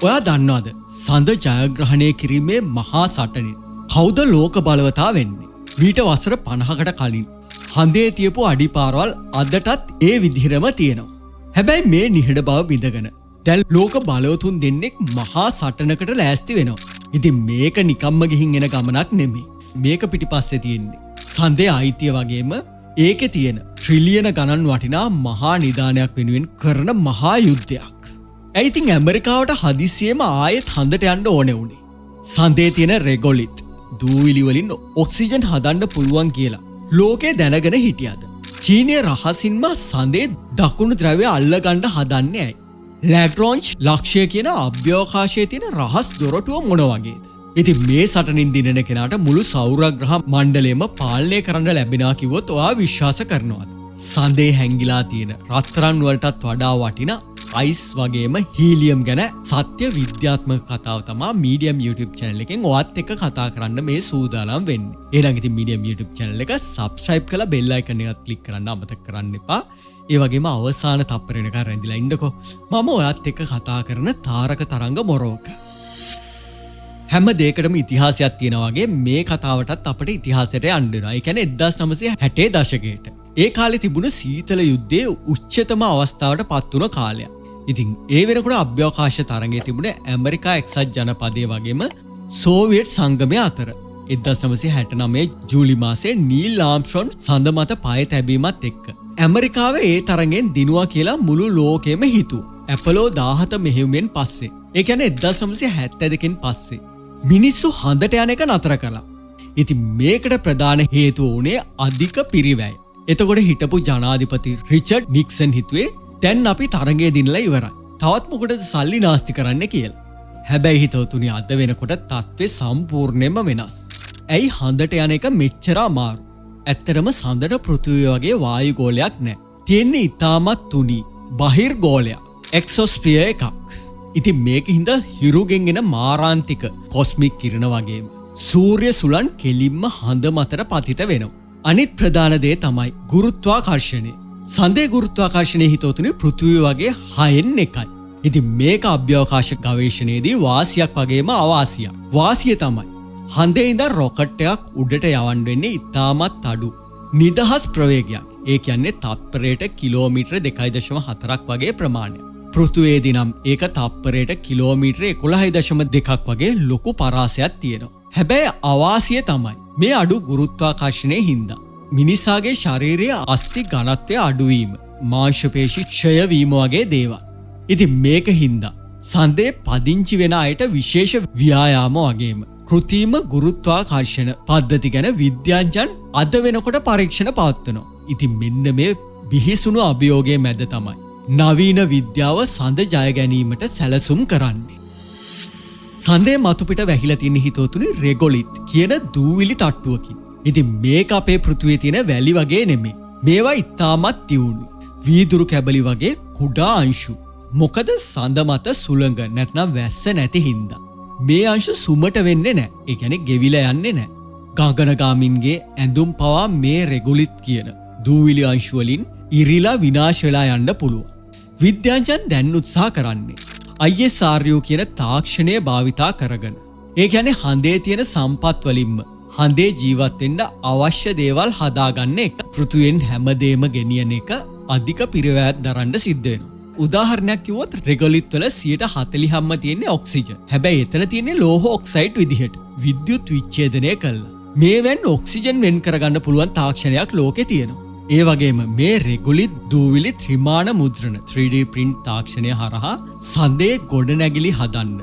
ඔයා දන්නවද සඳ ජයග්‍රහණය කිරීමේ මහා සටනින් කවුද ලෝක බලවතා වෙන්නේ? මීට වසර 50කට කලින් හඳේ තියපු අඩිපාරවල් අදටත් ඒ විදිහටම තියෙනවා. හැබැයි මේ නිහඬ බව බිඳගෙන දැන් ලෝක බලවතුන් දෙන්නෙක් මහා සටනකට ලෑස්ති වෙනවා. ඉතින් මේක නිකම්ම ගිහින් එන ගමනක් නෙමෙයි. මේක පිටිපස්සේ තියෙන්නේ සඳේ අයිතිය වගේම ඒකේ තියෙන ට්‍රිලියන ගණන් වටිනා මහා නිදානයක් වෙනුවෙන් කරන මහා යුද්ධයක්. ඇයි ඉතින් ඇමරිකාවට හදිසියෙම ආයෙත් හඳට යන්න ඕනේ වුනේ? සඳේ තියෙන රෙගොලිත් දූවිලි වලින් ඔක්සිජන් හදන්න පුළුවන් කියලා ලෝකේ දැනගෙන හිටියද? චීනයේ රහසින්ම සඳේ දකුණු ද්‍රව්‍ය අල්ලගන්න හදන්නේ ඇයි? ලැග්‍රාන්ජ් ලක්ෂ්‍ය කියන අභ්‍යවකාශයේ තියෙන රහස් දොරටුව මොන වගේද? ඉතින් මේ සටනින් දිනන කෙනාට මුළු සෞරග්‍රහ මණ්ඩලයම පාලනය කරන්න ලැබෙනවා කිව්වොත් ඔයා විශ්වාස කරනවද? සඳේ හැංගිලා තියෙන රත්තරන් වලටත් වඩා වටිනා අයිස් වගේම හීලියම් ගැන සත්‍ය විද්‍යාත්මක කතාව තමයි මීඩියම් YouTube channel එකෙන් ඔයත් එක්ක කතා කරන්න මේ සූදානම් වෙන්නේ. එහෙනම් ඉතින් මීඩියම් YouTube channel එක subscribe කරලා bell icon එකත් click කරන්න අමතක කරන්න එපා. ඒ වගේම අවසාන තප්පර වෙනකන් රැඳිලා ඉන්නකෝ. මම ඔයත් එක්ක කතා කරන තාරක තරංග මොරෝක. හැම දෙයකටම ඉතිහාසයක් තියෙනවා වගේ මේ කතාවටත් අපිට ඉතිහාසයට යන්න වෙනවා. ඒ කියන්නේ 1960 දශකයට. ඒ කාලේ තිබුණ සීතල යුද්ධයේ උච්චතම අවස්ථාවට පත් වුණ කාලයක්. ඉතින් ඒ වෙනකොට අභ්‍යවකාශ තරංගයේ තිබුණ ඇමරිකා එක්සත් ජනපදයේ වගේම සෝවියට් සංගමය අතර 1969 ජූලි මාසයේ නීල් ආම්ස්ට්‍රෝන් සඳ මත පය තැබීමත් එක්ක ඇමරිකාවේ ඒ තරඟෙන් දිනුවා කියලා මුළු ලෝකෙම හිතුවා. ඇපලෝ 17 මෙහෙයුමෙන් පස්සේ, ඒ කියන්නේ 1972කින් පස්සේ මිනිස්සු හඳට යන එක නතර කළා. ඉතින් මේකට ප්‍රධාන හේතුව උනේ අධික පිරිවැය. එතකොට හිටපු ජනාධිපති රිචඩ් නික්සන් හිතුවේ දැන් අපි තරඟය දිනලා ඉවරයි. තවත් මොකටද සල්ලි නාස්ති කරන්න කියලා. හැබැයි හිතවතුනි අද වෙනකොට තත්ත්වය සම්පූර්ණයෙන්ම වෙනස්. ඇයි හඳට යන එක මෙච්චර අමාරු? ඇත්තටම සඳට පෘථිවිය වගේ වායු ගෝලයක් නැහැ. තියෙන්නේ ඉතාමත් තුනී බහිර් ගෝලයක්. එක්සොස්ෆියර් එකක්. ඉතින් මේකින්ද හිරුගෙන් එන මාරාන්තික කොස්මික් කිරණ වගේම සූර්ය සුළං කෙලින්ම හඳ මතට පතිත වෙනවා. අනිත් ප්‍රධාන දේ තමයි ගුරුත්වාකර්ෂණය. සඳේ ගුරුත්වාකර්ෂණය හිතවතුනි පෘථිවිය වගේ 6න් එකයි. ඉතින් මේක අභ්‍යවකාශ ගවේෂණයේදී වාසියක් වගේම අවාසියක්. වාසිය තමයි හඳේ ඉඳන් රොකට් එකක් උඩට යවන්න වෙන්නේ ඉතාමත් අඩු නිදහස් ප්‍රවේගයක්. ඒ කියන්නේ තත්පරයට කිලෝමීටර 2.4ක් වගේ ප්‍රමාණයක්. පෘථිවියේදී නම් ඒක තත්පරයට කිලෝමීටර 11.2ක් වගේ ලොකු පරාසයක් තියෙනවා. හැබැයි අවාසිය තමයි මේ අඩු ගුරුත්වාකර්ෂණයේ හින්දා මිනිසාගේ ශරීරයේ අස්ථි ඝනත්වය අඩුවීම, මාංශපේශි ක්ෂය වීම වගේ දේවල්. ඉතින් මේක හින්දා සඳේ පදිංචි වෙන අයට විශේෂ ව්‍යායාම වගේම කෘත්‍රිම ගුරුත්වාකර්ෂණ පද්ධති ගැන විද්‍යාඥයන් අද වෙනකොට පරීක්ෂණ පවත්වනවා. ඉතින් මෙන්න මේ බිහිසුණු අභියෝගයේ මැද තමයි නවීන විද්‍යාව සඳ ජය ගැනීමට සැලසුම් කරන්නේ. සඳේ මතුපිට වැහිලා තියෙන හිතවතුනි රෙගොලිත් කියන දූවිලි තට්ටුවකින්. ඉතින් මේක අපේ පෘථිවියේ තියෙන වැලි වගේ නෙමෙයි. මේවා ඉතාමත් තියුණුයි. වීදුරු කැබලි වගේ කුඩා අංශු. මොකද සඳ මත සුළඟ නැත්නම් වැස්ස නැති හින්දා. මේ අංශු සුමට වෙන්නේ නැහැ. ඒ කියන්නේ ගෙවිලා යන්නේ නැහැ. ගගනගාමින්ගේ ඇඳුම් පවා මේ රෙගොලිත් කියන දූවිලි අංශු වලින් ඉරිලා විනාශ වෙලා යන්න පුළුවන්. විද්‍යාඥයන් දැන් උත්සාහ කරන්නේ ISRU කියන තාක්ෂණය භාවිතා කරගෙන. ඒ කියන්නේ හඳේ තියෙන සම්පත් වලින්ම හඳේ ජීවත් වෙන්න අවශ්‍ය දේවල් හදාගන්න එක. පෘථුවියෙන් හැමදේම ගෙනියන එක අධික පිරිවැයක් දරන්න සිද්ධ වෙනවා. උදාහරණයක් කිව්වොත් රෙගොලිත් වල 40%ක්ම තියෙන්නේ ඔක්සිජන්. හැබැයි එතන තියෙන්නේ ලෝහ ඔක්සයිඩ් විදිහට විද්‍යුත් විච්ඡේදනය කළා. මේවෙන් ඔක්සිජන් වෙන් කරගන්න පුළුවන් තාක්ෂණයක් ලෝකේ තියෙනවා. ඒ වගේම මේ රෙගොලිත් දූවිලි ත්‍රිමාණ මුද්‍රණ 3D print තාක්ෂණය හරහා සඳේ ගොඩනැගිලි හදන්න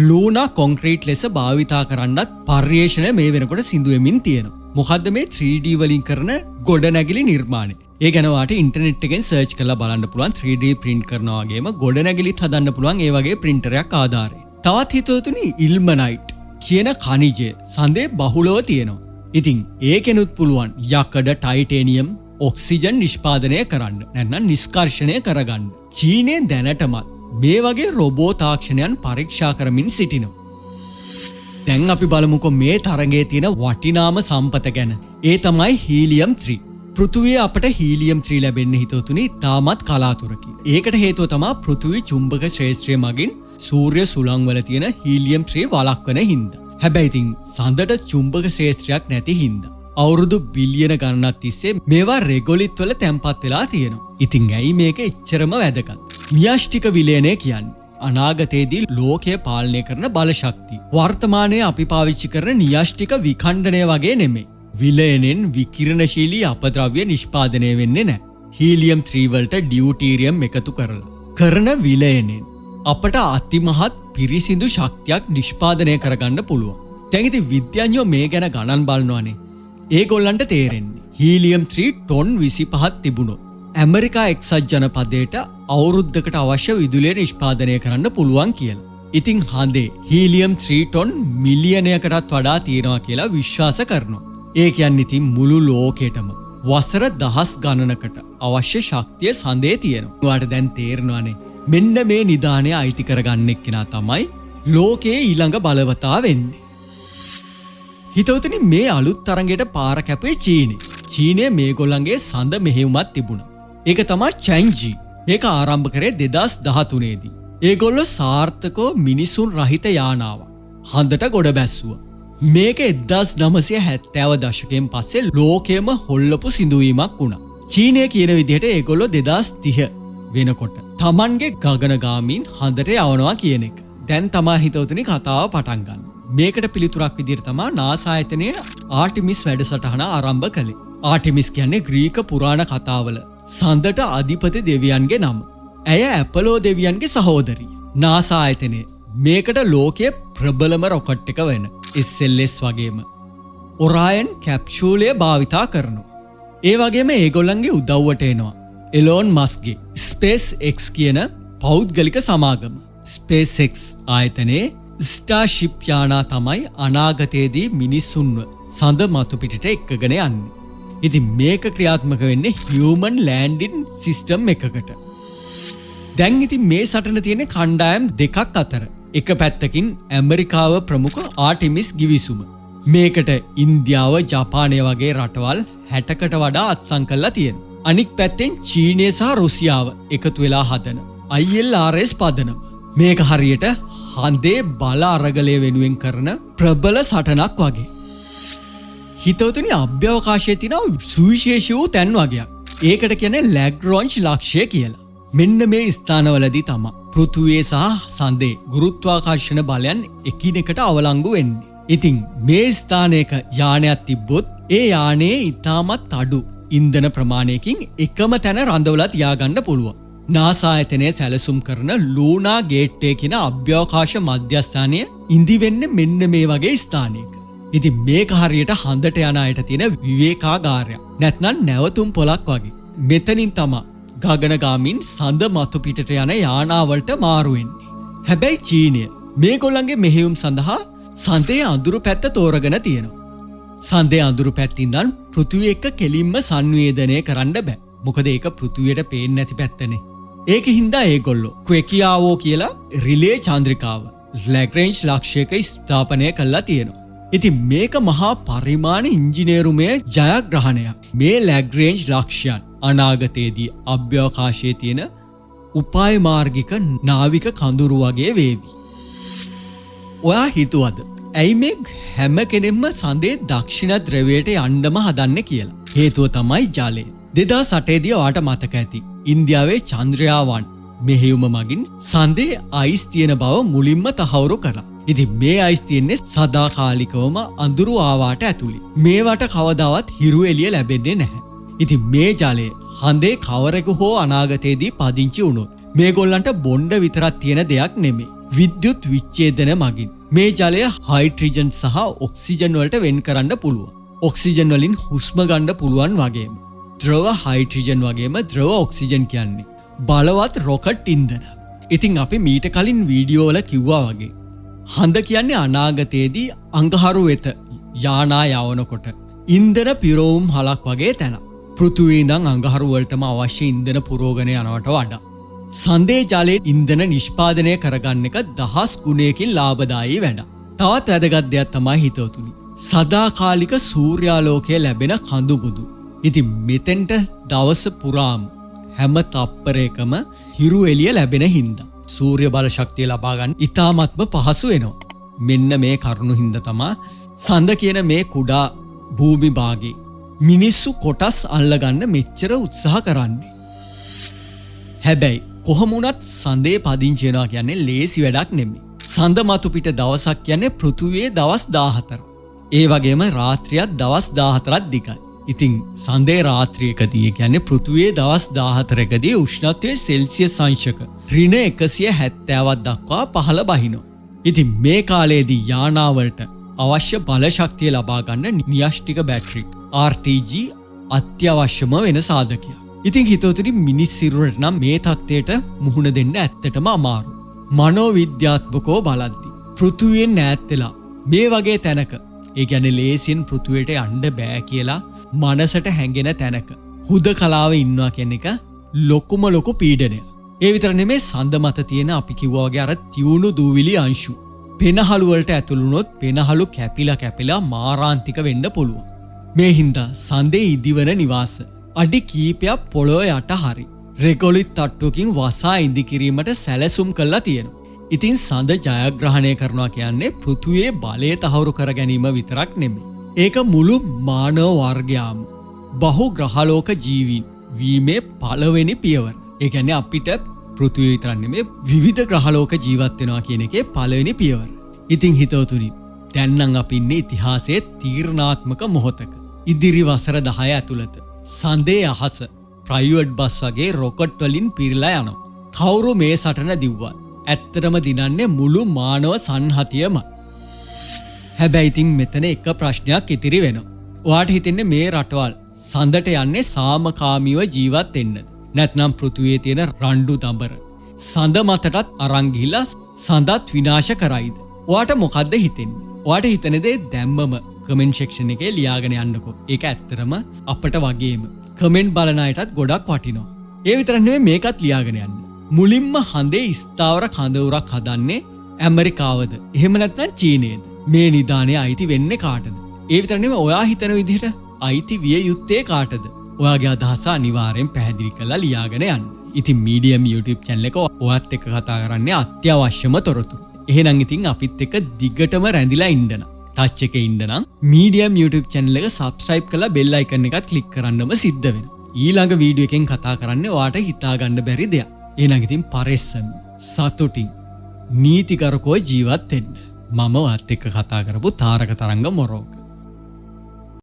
ලූනා කොන්ක්‍රීට් ලෙස භාවිතා කරන්නත් පර්යේෂණ මේ වෙනකොට සිදු වෙමින් තියෙනවා. මොකද්ද මේ 3D වලින් කරන ගොඩනැගිලි නිර්මාණය? ඒ ගැන ඔයාලට ඉන්ටර්නෙට් එකෙන් සර්ච් කරලා බලන්න පුළුවන්. 3D print කරනවා වගේම ගොඩනැගිලිත් හදන්න පුළුවන් ඒ වගේ printerයක් ආධාරයෙන්. තවත් හිතවතුනි ඉල්මනයිට් කියන ඛනිජය සඳේ බහුලව තියෙනවා. ඉතින් ඒකෙනුත් පුළුවන් යකඩ ටයිටේනියම් ඔක්සිජන් නිෂ්පාදනය කරන්න නැත්නම් නිෂ්කර්ෂණය කරගන්න. චීනයේ දැනටමත් මේ වගේ රොබෝ තාක්ෂණයන් පරීක්ෂා කරමින් සිටිනවා. දැන් අපි බලමුකෝ මේ තරඟයේ තියෙන වටිනාම සම්පත ගැන. ඒ තමයි හීලියම් 3. පෘථිවිය අපට හීලියම් 3 ලැබෙන්න හිතවතුනි තාමත් කලාතුරකින්. ඒකට හේතුව තමයි පෘථිවි චුම්බක ශ්‍රේෂ්ඨය මගින් සූර්ය සුළංවල තියෙන හීලියම් 3 වළක්වන හින්දා. හැබැයි ඉතින් සඳට චුම්බක ක්ෂේත්‍රයක් නැති හින්දා අවුරුදු බිලියන ගණනක් තිස්සේ මේවා රෙගොලිත් වල තැම්පත් වෙලා තියෙනවා. ඉතින් ඇයි මේක එච්චරම වැදගත්? න්‍යෂ්ටික විලයනය කියන්නේ අනාගතයේදී ලෝකය පාලනය කරන බලශක්තිය. වර්තමානයේ අපි පාවිච්චි කරන න්‍යෂ්ටික විඛණ්ඩනය වගේ නෙමෙයි. විලයනෙන් විකිරණශීලී අපද්‍රව්‍ය නිෂ්පාදනය වෙන්නේ නැහැ. හීලියම් 3 වලට ඩියුටීරියම් එකතු කරලා කරන විලයනෙන් අපට අතිමහත් පිරිසිදු ශක්තියක් නිෂ්පාදනය කරගන්න පුළුවන්. දැන් ඉතින් විද්‍යාඥයෝ මේ ගැන ගණන් බලනවානේ. ඒගොල්ලන්ට තේරෙන්නේ හීලියම් 3 ටොන් 25ක් තිබුණොත් ඇමරිකා එක්සත් ජනපදයට අවුරුද්දකට අවශ්‍ය විදුලිය නිෂ්පාදනය කරන්න පුළුවන් කියලා. ඉතින් හඳේ හීලියම් 3 ටොන් මිලියනයකටත් වඩා තියෙනවා කියලා විශ්වාස කරනවා. ඒ කියන්නේ ඉතින් මුළු ලෝකෙටම වසර දහස් ගණනකට අවශ්‍ය ශක්තිය සඳේ තියෙනවා. ඔයාලට දැන් තේරෙනවානේ මෙන්න මේ නිදානය අයිති කරගන්නෙක් කෙනා තමයි ලෝකයේ ඊළඟ බලවතා වෙන්නේ. හිතවතුනි මේ අලුත් තරඟයට පාර කැපුවේ චීනේ. චීනයේ මේගොල්ලන්ගේ සඳ මෙහෙයුමක් තිබුණා. ඒක තමයි චැන්ජි. මේක ආරම්භ කරේ 2013 දී. ඒගොල්ලෝ සාර්ථකව මිනිසුන් රහිත යානාවක් හඳට ගොඩ බැස්සුවා. මේක 1970 දශකයෙන් පස්සේ ලෝකෙම හොල්ලපු සිදුවීමක් වුණා. චීනය කියන විදිහට ඒගොල්ලෝ 2030 වෙනකොට Tamanගේ ගගනගාමීන් හඳට යවනවා කියන එක. දැන් තමයි හිතවතුනි කතාව පටන් ගන්න. මේකට පිළිතුරක් විදිහට තමයි NASA ආයතනයේ ආටිමිස් වැඩසටහන ආරම්භ කළේ. ආටිමිස් කියන්නේ ග්‍රීක පුරාණ කතාවල සඳට අධිපති දෙවියන්ගේ නම. ඇය ඇපලෝ දෙවියන්ගේ සහෝදරිය. NASA ආයතනයේ මේකට ලෝකයේ ප්‍රබලම රොකට් එක වෙන SLS වගේම ඔරායන් කැප්සූලය භාවිතා කරනවා. ඒ වගේම ඒගොල්ලන්ගේ උදව්වට එනවා එලෝන් මස්ක්ගේ SpaceX කියන පෞද්ගලික සමාගම. SpaceX ආයතනයේ ස්ටාර්ෂිප් යානා තමයි අනාගතයේදී මිනිස්සුන්ව සඳ මතු පිටට එක්කගෙන යන්නේ. ඉතින් මේක ක්‍රියාත්මක වෙන්නේ හියුමන් ලෑන්ඩින් සිස්ටම් එකකට. දැන් ඉතින් මේ සටන තියෙන කණ්ඩායම් දෙකක් අතර. එක පැත්තකින් ඇමරිකාව ප්‍රමුඛ ආටිමිස් ගිවිසුම. මේකට ඉන්දියාව, ජපානය වගේ රටවල් 60කට වඩා අත්සන් කරලා තියෙනවා. අනික් පැත්තෙන් චීනය සහ රුසියාව එකතු වෙලා හදන ILRS පදනම. මේක හරියට හඳේ බල අරගලය වෙනුවෙන් කරන ප්‍රබල සටනක් වගේ. හිතවතුනි අභ්‍යවකාශයේ තියෙන සුවිශේෂී වූ තැන් වගේක්. ඒකට කියන්නේ ලැග්රාන්ජ් ලක්ෂ්‍ය කියලා. මෙන්න මේ ස්ථානවලදී තමයි පෘථුවියේ සහ සඳේ ගුරුත්වාකර්ෂණ බලයන් එකිනෙකට අවලංගු වෙන්නේ. ඉතින් මේ ස්ථානයක යානයක් තිබ්බොත් ඒ යානයේ ඉතාමත් අඩු ඉන්ධන ප්‍රමාණයකින් එකම තැන රඳවලා තියාගන්න පුළුවන්. NASA ආයතනයේ සැලසුම් කරන ලූනා ගේට්වේ කියන අභ්‍යවකාශ මධ්‍යස්ථානය ඉඳි වෙන්නේ මෙන්න මේ වගේ ස්ථානයක. ඉතින් මේක හරියට හඳට යන අයට තියෙන විවේකාගාරයක්. නැත්නම් නැවතුම් පොලක් වගේ. මෙතනින් තමයි ගගනගාමින් සඳ මතු පිටට යන යානාවලට මාරු වෙන්නේ. හැබැයි චීනය මේගොල්ලන්ගේ මෙහෙයුම් සඳහා සඳේ අඳුරු පැත්ත තෝරගෙන තියෙනවා. සඳේ අඳුරු පැත්තින්දන් පෘථිවිය එක්ක කෙලින්ම සංවේදනය කරන්න බෑ. මොකද ඒක පෘථිවියට පේන්නේ නැති පැත්තනේ. ඒක හින්දා ඒගොල්ලෝ ක්වෙකියාවෝ කියලා රිලේ චන්ද්‍රිකාව ලැග්‍රේන්ජ් ලක්ෂයක ස්ථාපනය කළා තියෙනවා. ඉතින් මේක මහා පරිමාණ ඉංජිනේරුමය ජයග්‍රහණයක්. මේ ලැග්‍රේන්ජ් ලක්ෂයන් අනාගතයේදී අභ්‍යවකාශයේ තියෙන උපාය මාර්ගික නාවික කඳුරු වගේ වේවි. ඔයා හිතුවද ඇයි මේ හැම කෙනෙක්ම සඳේ දක්ෂිණ ධ්‍රවයට යන්නම හදන්නේ කියලා? හේතුව තමයි ජලය. 2008 දී ඔයාට මතක ඇති ඉන්දියාවේ චන්ද්‍රයාන් මෙහෙයුම මගින් සඳේ අයිස් තියෙන බව මුලින්ම තහවුරු කළා. ඉතින් මේ අයිස් තියෙන්නේ සදාකාලිකවම අඳුරු ආවාට ඇතුළේ. මේවට කවදාවත් හිරු එළිය ලැබෙන්නේ නැහැ. ඉතින් මේ ජලය හඳේ කවරෙකු හෝ අනාගතයේදී පදිංචි වුණොත් මේගොල්ලන්ට බොණ්ඩ විතරක් තියෙන දෙයක් නෙමෙයි. විද්‍යුත් විච්ඡේදන මගින් මේ ජලය හයිඩ්‍රජන් සහ ඔක්සිජන් වලට වෙන් කරන්න පුළුවන්. ඔක්සිජන් වලින් හුස්ම ගන්න පුළුවන් වගේම ද්‍රව හයිඩ්‍රජන් වගේම ද්‍රව ඔක්සිජන් කියන්නේ බලවත් රොකට් ඉන්ධන. ඉතින් අපි මීට කලින් වීඩියෝ වල කිව්වා වගේ හඳ කියන්නේ අනාගතයේදී අඟහරු වෙත යානා යවනකොට ඉන්ධන පිරවුම් හලක් වගේ තැන. පෘථුවියේ ඉඳන් අඟහරු වලටම අවශ්‍ය ඉන්ධන පුරවගෙන යනවට වඩා සඳේ ජලයේ ඉන්ධන නිෂ්පාදනය කරගන්න එක 10 ගුණයකින් ලාභදායී වැඩක්. තවත් වැදගත් දෙයක් තමයි හිතවතුනි සදාකාලික සූර්යාලෝකය ලැබෙන කඳුමුදු. ඉතින් මෙතෙන්ට දවස පුරාම හැම තප්පරයකම හිරු එළිය ලැබෙන හින්දා සූර්ය බල ශක්තිය ලබා ගන්න ඉතාමත්ම පහසු වෙනවා. මෙන්න මේ කරුණු හින්දා තමයි සඳ කියන මේ කුඩා භූමි භාගයේ මිනිස්සු කොටස් අල්ලගන්න මෙච්චර උත්සාහ කරන්නේ. හැබැයි කොහොම වුණත් සඳේ පදිංචි වෙනවා කියන්නේ ලේසි වැඩක් නෙමෙයි. සඳ මතු පිට දවසක් කියන්නේ පෘථුවියේ දවස් 14. ඒ වගේම රාත්‍රියත් දවස් 14ක් දිගයි. ඉතින් සඳේ රාත්‍රියකදී කියන්නේ පෘථුවියේ දවස් 14කදී උෂ්ණත්වය සෙල්සියස් අංශක -170ක් දක්වා පහළ බහිනවා. ඉතින් මේ කාලයේදී යානාවලට අවශ්‍ය බල ශක්තිය ලබා ගන්න න්‍යෂ්ටික බැටරි RTG අත්‍යවශ්‍යම වෙන සාධකයක්. ඉතින් හිතවතුනි මිනිස් සිරුරට නම් මේ තත්ත්වයට මුහුණ දෙන්න ඇත්තටම අමාරු. මනෝවිද්‍යාත්මකව බලද්දී පෘථුවියෙන් ඈත් වෙලා මේ වගේ තැනක, ඒ කියන්නේ ලේසියෙන් පෘථුවියට යන්න බෑ කියලා මනසට හැඟෙන තැනක හුදකලාවේ ඉන්නවා කියන එක ලොකුම ලොකු පීඩනයක්. ඒ විතර නෙමේ සඳ මත තියෙන අපි කිව්වා වගේ අර තියුණු දූවිලි අංශු පෙනහළු වලට ඇතුළු වුණොත් පෙනහළු කැපිලා මාරාන්තික වෙන්න පුළුවන්. මේ හින්දා සඳේ ඉදිවන නිවාස අඩි කීපයක් පොළොව යට හරි රෙගොලිත් තට්ටුවකින් වසා ඉදි කිරීමට සැලසුම් කරලා තියෙනවා. ඉතින් සඳ ජයග්‍රහණය කරනවා කියන්නේ පෘථුවියේ බලය තහවුරු කර ගැනීම විතරක් නෙමෙයි. ඒක මුළු මානව වර්ගයාම බහු ග්‍රහලෝක ජීවීන් වීමේ පළවෙනි පියවර. ඒ කියන්නේ අපිට පෘථුවිය විතරක් නෙමෙයි විවිධ ග්‍රහලෝක ජීවත් වෙනවා කියන එකේ පළවෙනි පියවර. ඉතින් හිතවතුනි දැන් නම් අපි ඉන්නේ ඉතිහාසයේ තීරණාත්මක මොහොතක. ඉදිරි වසර 10 ඇතුළත සඳේ අහස ප්‍රයිවට් බස් වගේ රොකට් වලින් පිරීලා යනවා. කවුරු මේ සටන දිව්වත් ඇත්තටම දිනන්නේ මුළු මානව සංහතියමයි. හැබැයි ඉතින් මෙතන එක ප්‍රශ්නයක් ඉතිරි වෙනවා. ඔයාට හිතෙන්නේ මේ රටවල් සඳට යන්නේ සාමකාමීව ජීවත් වෙන්නද? නැත්නම් පෘථුවියේ තියෙන රණ්ඩු දඹර සඳ මතටත් අරන් ගිහිලා සඳත් විනාශ කරයිද? ඔයාට මොකද්ද හිතෙන්නේ? ඔයාට හිතන දේ දැම්මම කමෙන්ට් සෙක්ෂන් එකේ ලියාගෙන යන්නකෝ. ඒක ඇත්තටම අපට වගේම කමෙන්ට් බලන අයටත් ගොඩක් වටිනවා. ඒ විතරක් නෙමෙයි මේකත් ලියාගෙන යන්න. මුලින්ම හඳේ ස්ථාවර කඳවුරක් හදන්නේ ඇමරිකාවද? එහෙම නැත්නම් චීනයේද? මේ නිදානේ අයිති වෙන්නේ කාටද? ඒ විතර නෙමෙයි ඔයා හිතන විදිහට අයිති විය යුත්තේ කාටද? ඔයාගේ අදහස අනිවාර්යෙන් පැහැදිලි කරලා ලියාගෙන යන්න. ඉතින් මීඩියම් YouTube channel එක ඔයත් එක්ක කතා කරන්නේ අත්‍යවශ්‍යම තොරතුරු. එහෙනම් ඉතින් අපිත් එක්ක දිගටම රැඳිලා ඉන්න. ටච් එකේ ඉන්න නම් මීඩියම් YouTube channel එක subscribe කරලා bell icon එකත් click කරන්නම සිද්ධ වෙනවා. ඊළඟ වීඩියෝ එකෙන් කතා කරන්නේ ඔයාට හිතා ගන්න බැරි දෙයක්. එහෙනම් ඉතින් පරිස්සම් සතුටින් නීතිගරුකව ජීවත් වෙන්න. මම ඔයත් එක්ක කතා කරපු තාරක තරංග මොරෝක.